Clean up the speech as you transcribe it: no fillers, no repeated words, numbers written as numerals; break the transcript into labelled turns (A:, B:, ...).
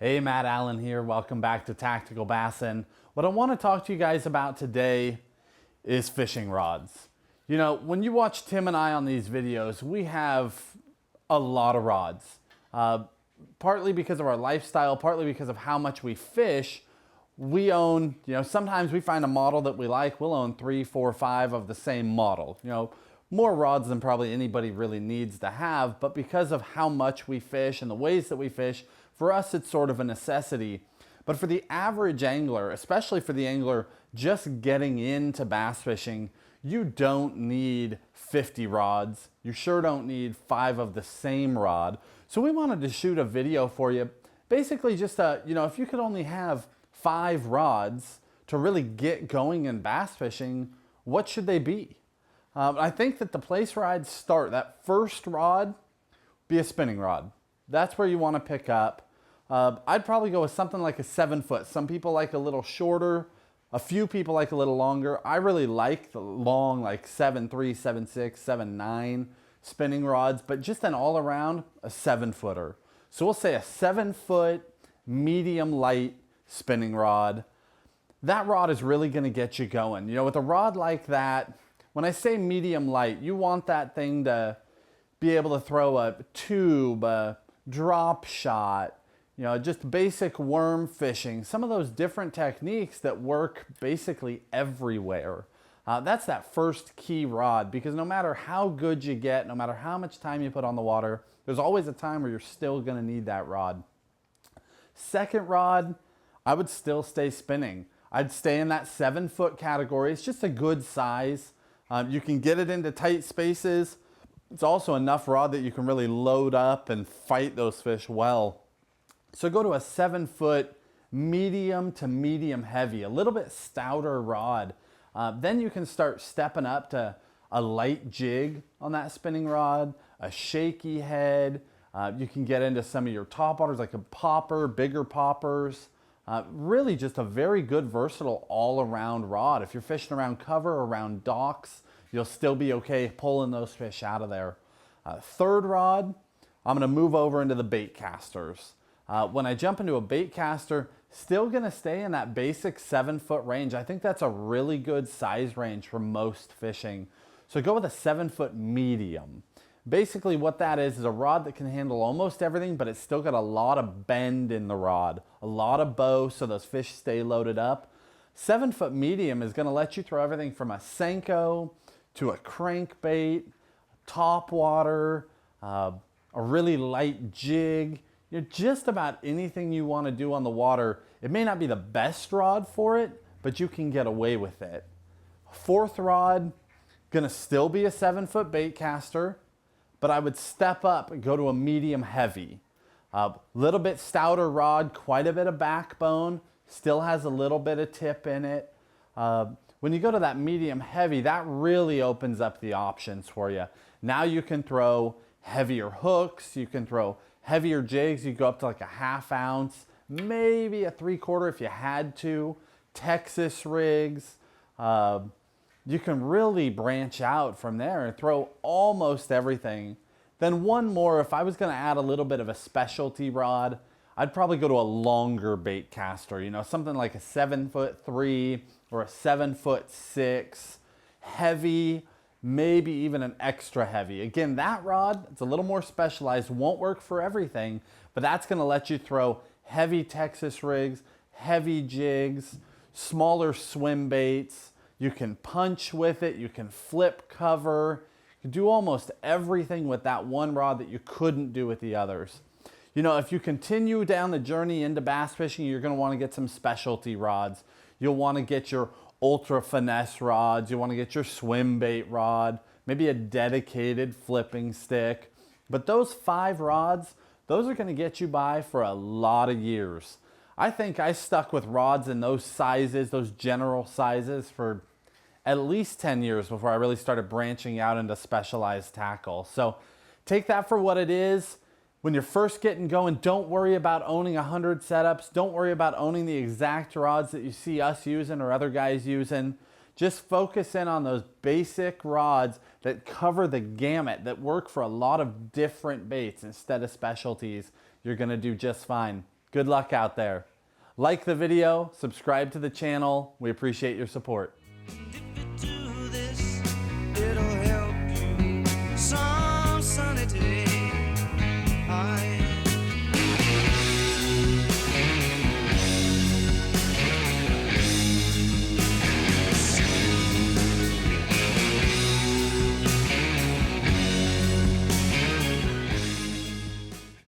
A: Hey, Matt Allen here. Welcome back to Tactical Bassin. What I want to talk to you guys about today is fishing rods. You know, when you watch Tim and I on these videos, we have a lot of rods. Partly because of our lifestyle, partly because of how much we fish. We own, sometimes we find a model that we like. We'll own 3, 4, 5 of the same model. More rods than probably anybody really needs to have, but because of how much we fish and the ways that we fish, for us it's sort of a necessity. But for the average angler, especially for the angler just getting into bass fishing, you don't need 50 rods. You sure don't need 5 of the same rod. So we wanted to shoot a video for you. Basically just, if you could only have 5 rods to really get going in bass fishing, what should they be? I think that the place where I'd start, that first rod, be a spinning rod. That's where you want to pick up. I'd probably go with something like a 7-foot. Some people like a little shorter. A few people like a little longer. I really like the long, like 7.3, 7.6, 7.9 spinning rods, but just an all around, a 7-footer. So we'll say a 7-foot medium light spinning rod. That rod is really going to get you going. With a rod like that, when I say medium light, you want that thing to be able to throw a tube, a drop shot, just basic worm fishing, some of those different techniques that work basically everywhere. That's that first key rod, because no matter how good you get, no matter how much time you put on the water, there's always a time where you're still going to need that rod. Second rod, I would still stay spinning. I'd stay in that 7-foot category. It's just a good size. You can get it into tight spaces. It's also enough rod that you can really load up and fight those fish well. So go to a 7-foot medium to medium heavy, a little bit stouter rod. Then you can start stepping up to a light jig on that spinning rod, a shaky head. You can get into some of your top waters like a popper, bigger poppers. Really just a very good versatile all-around rod. If you're fishing around cover, around docks, you'll still be okay pulling those fish out of there. Third rod, I'm going to move over into the bait casters. When I jump into a bait caster, still going to stay in that basic 7-foot range. I think that's a really good size range for most fishing. So go with a 7-foot medium. Basically what that is a rod that can handle almost everything, but it's still got a lot of bend in the rod, a lot of bow so those fish stay loaded up. 7-foot medium is going to let you throw everything from a Senko to a crankbait, top water, a really light jig. Just about anything you want to do on the water. It may not be the best rod for it, but you can get away with it. Fourth rod, going to still be a 7-foot bait caster, but I would step up and go to a medium heavy. A little bit stouter rod, quite a bit of backbone, still has a little bit of tip in it. When you go to that medium heavy, that really opens up the options for you. Now you can throw heavier hooks, you can throw heavier jigs, you go up to like a 1/2 ounce, maybe a 3/4 if you had to, Texas rigs. You can really branch out from there and throw almost everything. Then one more, if I was going to add a little bit of a specialty rod, I'd probably go to a longer bait caster, something like a 7'3" or a 7'6", heavy, maybe even an extra heavy. Again, that rod, it's a little more specialized, won't work for everything, but that's going to let you throw heavy Texas rigs, heavy jigs, smaller swim baits. You can punch with it, you can flip cover, you can do almost everything with that one rod that you couldn't do with the others. If you continue down the journey into bass fishing, you're going to want to get some specialty rods. You'll want to get your ultra finesse rods, you want to get your swim bait rod, maybe a dedicated flipping stick. But those 5 rods, those are going to get you by for a lot of years. I think I stuck with rods in those sizes, those general sizes, for at least 10 years before I really started branching out into specialized tackle. So take that for what it is. When you're first getting going, don't worry about owning 100 setups. Don't worry about owning the exact rods that you see us using or other guys using. Just focus in on those basic rods that cover the gamut, that work for a lot of different baits instead of specialties. You're going to do just fine. Good luck out there. Like the video, subscribe to the channel. We appreciate your support.